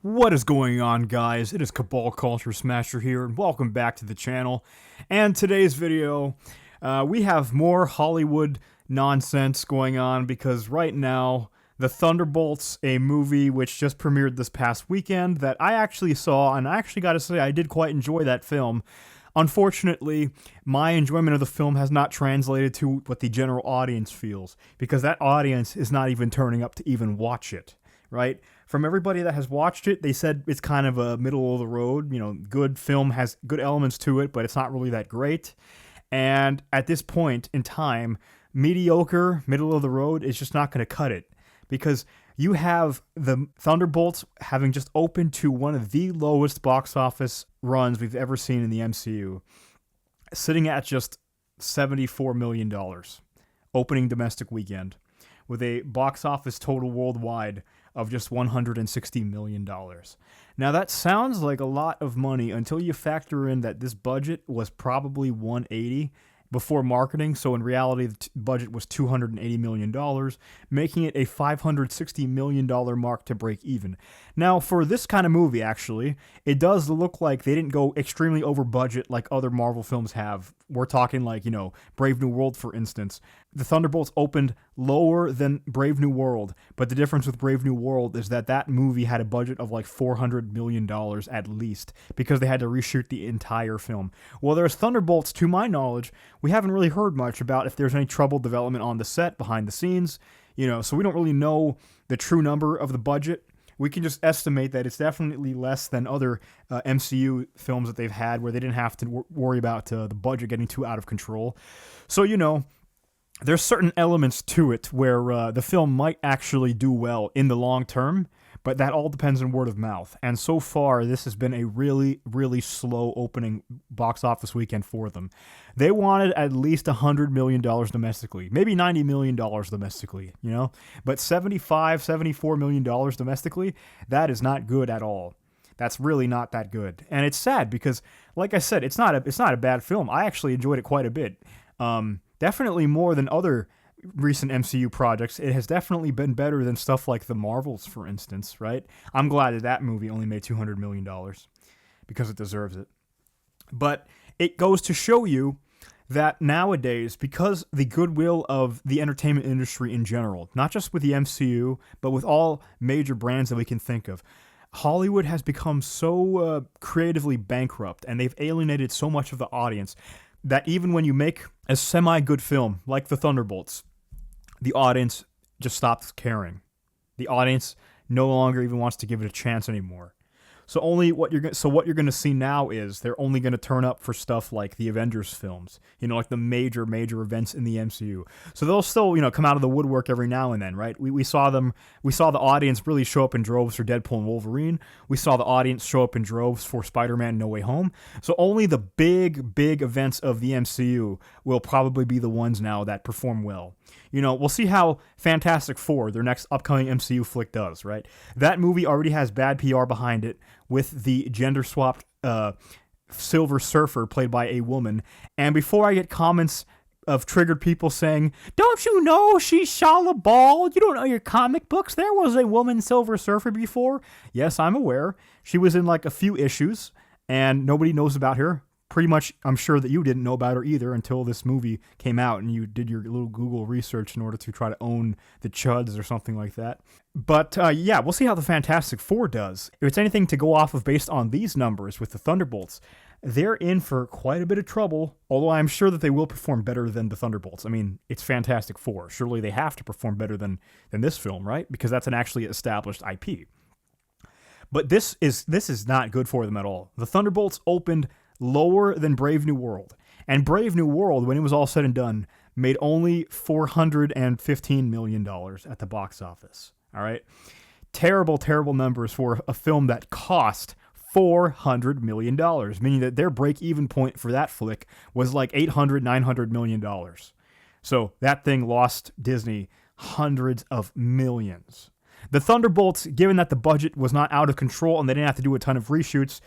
What is going on, guys? It is Cabal Culture Smasher here, and welcome back to the channel. And today's video, we have more Hollywood nonsense going on because right now, the Thunderbolts, a movie which just premiered this past weekend that I actually saw, and I actually got to say I did quite enjoy that film. Unfortunately, my enjoyment of the film has not translated to what the general audience feels, because that audience is not even turning up to even watch it, right? From everybody that has watched it, they said it's kind of a middle of the road, good film, has good elements to it, but it's not really that great. And at this point in time, mediocre, middle of the road is just not going to cut it, because you have the Thunderbolts having just opened to one of the lowest box office runs we've ever seen in the MCU, sitting at just $74 million opening domestic weekend, with a box office total worldwide of just $160 million. Now that sounds like a lot of money until you factor in that this budget was probably $180 before marketing, so in reality the budget was $280 million, making it a $560 million mark to break even. Now for this kind of movie, actually, it does look like they didn't go extremely over budget like other Marvel films have. We're talking like, Brave New World, for instance. The Thunderbolts opened lower than Brave New World, but the difference with Brave New World is that that movie had a budget of like $400 million at least, because they had to reshoot the entire film. Well, there's Thunderbolts, to my knowledge, we haven't really heard much about if there's any trouble development on the set, behind the scenes, so we don't really know the true number of the budget. We can just estimate that it's definitely less than other MCU films that they've had where they didn't have to worry about the budget getting too out of control. So, there's certain elements to it where the film might actually do well in the long term, but that all depends on word of mouth. And so far, this has been a really, really slow opening box office weekend for them. They wanted at least $100 million domestically, maybe $90 million domestically, but $74 million domestically, that is not good at all. That's really not that good. And it's sad because, like I said, it's not a bad film. I actually enjoyed it quite a bit. Definitely more than other recent MCU projects. It has definitely been better than stuff like the Marvels, for instance, right? I'm glad that movie only made $200 million because it deserves it. But it goes to show you that nowadays, because the goodwill of the entertainment industry in general, not just with the MCU, but with all major brands that we can think of, Hollywood has become so creatively bankrupt, and they've alienated so much of the audience that even when you make a semi-good film like the Thunderbolts, the audience just stops caring. The audience no longer even wants to give it a chance anymore. So what you're going to see now is they're only going to turn up for stuff like the Avengers films, like the major events in the MCU. So they'll still, come out of the woodwork every now and then, right? We saw the audience really show up in droves for Deadpool and Wolverine. We saw the audience show up in droves for Spider-Man No Way Home. So only the big events of the MCU will probably be the ones now that perform well. We'll see how Fantastic Four, their next upcoming MCU flick, does, right? That movie already has bad PR behind it with the gender-swapped Silver Surfer played by a woman. And before I get comments of triggered people saying, "Don't you know she's Shala Ball? You don't know your comic books? There was a woman Silver Surfer before." Yes, I'm aware. She was in like a few issues, and nobody knows about her. Pretty much, I'm sure that you didn't know about her either until this movie came out and you did your little Google research in order to try to own the chuds or something like that. But yeah, we'll see how the Fantastic Four does. If it's anything to go off of based on these numbers with the Thunderbolts, they're in for quite a bit of trouble, although I'm sure that they will perform better than the Thunderbolts. I mean, it's Fantastic Four. Surely they have to perform better than this film, right? Because that's an actually established IP. But this is not good for them at all. The Thunderbolts opened lower than Brave New World. And Brave New World, when it was all said and done, made only $415 million at the box office. All right? Terrible, terrible numbers for a film that cost $400 million, meaning that their break-even point for that flick was like $800-900 million. So that thing lost Disney hundreds of millions. The Thunderbolts, given that the budget was not out of control and they didn't have to do a ton of reshoots,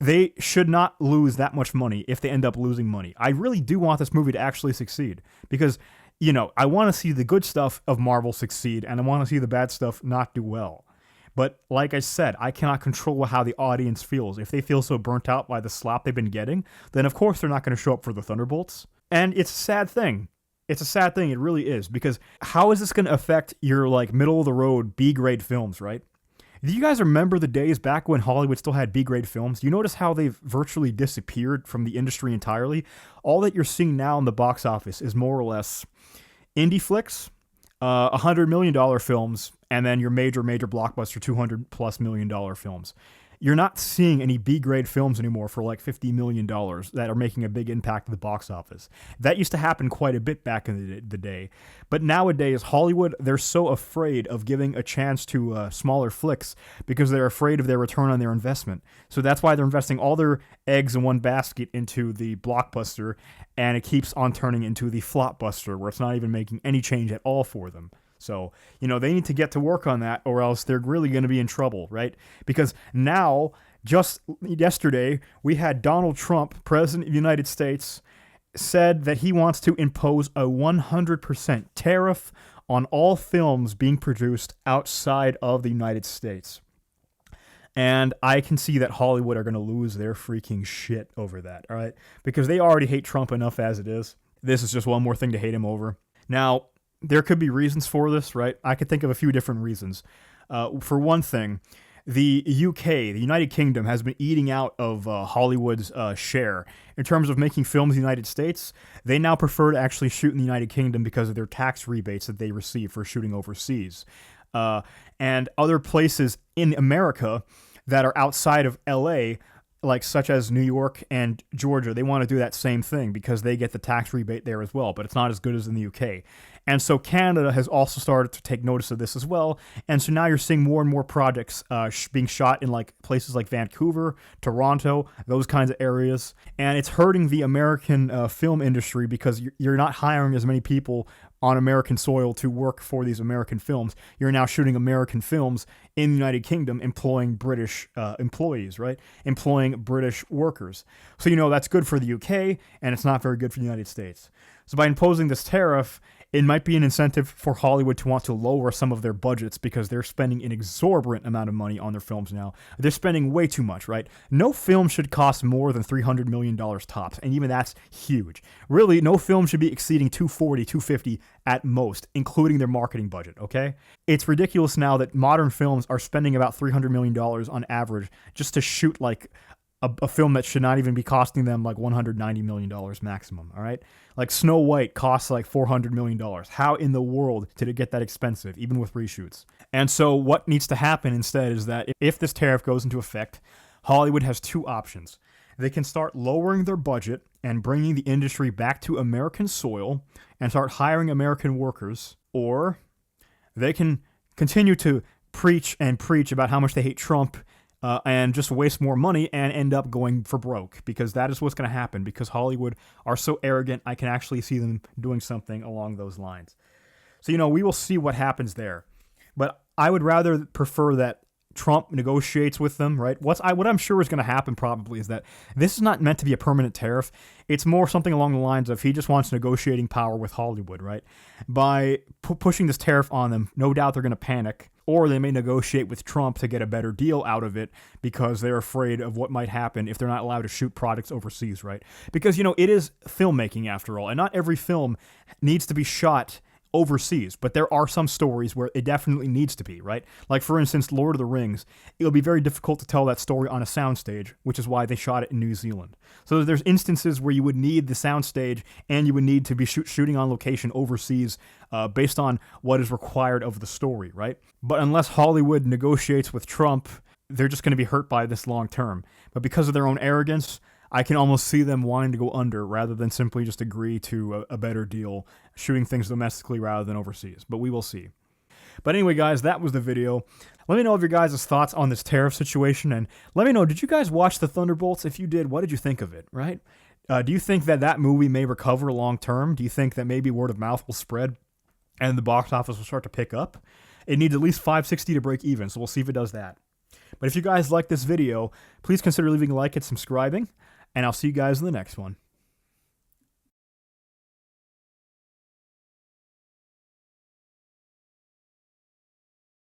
they should not lose that much money if they end up losing money. I really do want this movie to actually succeed because, I want to see the good stuff of Marvel succeed and I want to see the bad stuff not do well. But like I said, I cannot control how the audience feels. If they feel so burnt out by the slop they've been getting, then of course they're not going to show up for the Thunderbolts. And it's a sad thing. It's a sad thing, it really is, because how is this going to affect your like middle of the road B-grade films, right? Do you guys remember the days back when Hollywood still had B-grade films? You notice how they've virtually disappeared from the industry entirely? All that you're seeing now in the box office is more or less indie flicks, $100 million films, and then your major blockbuster $200+ million films. You're not seeing any B-grade films anymore for like $50 million that are making a big impact at the box office. That used to happen quite a bit back in the day. But nowadays, Hollywood, they're so afraid of giving a chance to smaller flicks because they're afraid of their return on their investment. So that's why they're investing all their eggs in one basket into the blockbuster, and it keeps on turning into the flopbuster, where it's not even making any change at all for them. So, they need to get to work on that, or else they're really going to be in trouble, right? Because now, just yesterday, we had Donald Trump, President of the United States, said that he wants to impose a 100% tariff on all films being produced outside of the United States. And I can see that Hollywood are going to lose their freaking shit over that, all right? Because they already hate Trump enough as it is. This is just one more thing to hate him over. Now, there could be reasons for this, right? I could think of a few different reasons. For one thing, the UK, the United Kingdom, has been eating out of Hollywood's share. In terms of making films in the United States, they now prefer to actually shoot in the United Kingdom because of their tax rebates that they receive for shooting overseas. And other places in America that are outside of LA, like such as New York and Georgia, they want to do that same thing because they get the tax rebate there as well, but it's not as good as in the UK. And so Canada has also started to take notice of this as well. And so now you're seeing more and more projects being shot in like places like Vancouver, Toronto, those kinds of areas. And it's hurting the American film industry because you're not hiring as many people on American soil to work for these American films. You're now shooting American films in the United Kingdom, employing British employees, right? Employing British workers. So, that's good for the UK, and it's not very good for the United States. So by imposing this tariff, it might be an incentive for Hollywood to want to lower some of their budgets because they're spending an exorbitant amount of money on their films now. They're spending way too much, right? No film should cost more than $300 million tops, and even that's huge. Really, no film should be exceeding $240, $250 at most, including their marketing budget, okay? It's ridiculous now that modern films are spending about $300 million on average just to shoot like a film that should not even be costing them like $190 million maximum, all right? Like Snow White costs like $400 million. How in the world did it get that expensive, even with reshoots? And so what needs to happen instead is that if this tariff goes into effect, Hollywood has two options. They can start lowering their budget and bringing the industry back to American soil and start hiring American workers, or they can continue to preach about how much they hate Trump and just waste more money and end up going for broke, because that is what's going to happen, because Hollywood are so arrogant. I can actually see them doing something along those lines. So, we will see what happens there. But I would rather prefer that Trump negotiates with them, right? What I'm sure is going to happen probably is that this is not meant to be a permanent tariff. It's more something along the lines of he just wants negotiating power with Hollywood, right? By pushing this tariff on them, no doubt they're going to panic, or they may negotiate with Trump to get a better deal out of it because they're afraid of what might happen if they're not allowed to shoot products overseas, right? Because, it is filmmaking after all, and not every film needs to be shot overseas, but there are some stories where it definitely needs to be, right? Like, for instance, Lord of the Rings. It'll be very difficult to tell that story on a soundstage, which is why they shot it in New Zealand. So there's instances where you would need the soundstage and you would need to be shooting on location overseas based on what is required of the story, right? But unless Hollywood negotiates with Trump, they're just going to be hurt by this long term. But because of their own arrogance, I can almost see them wanting to go under rather than simply just agree to a better deal, shooting things domestically rather than overseas. But we will see. But anyway, guys, that was the video. Let me know of your guys' thoughts on this tariff situation, and let me know, did you guys watch the Thunderbolts? If you did, what did you think of it, right? Do you think that movie may recover long term? Do you think that maybe word of mouth will spread and the box office will start to pick up? It needs at least $560 to break even, so we'll see if it does that. But if you guys like this video, please consider leaving a like and subscribing, and I'll see you guys in the next one.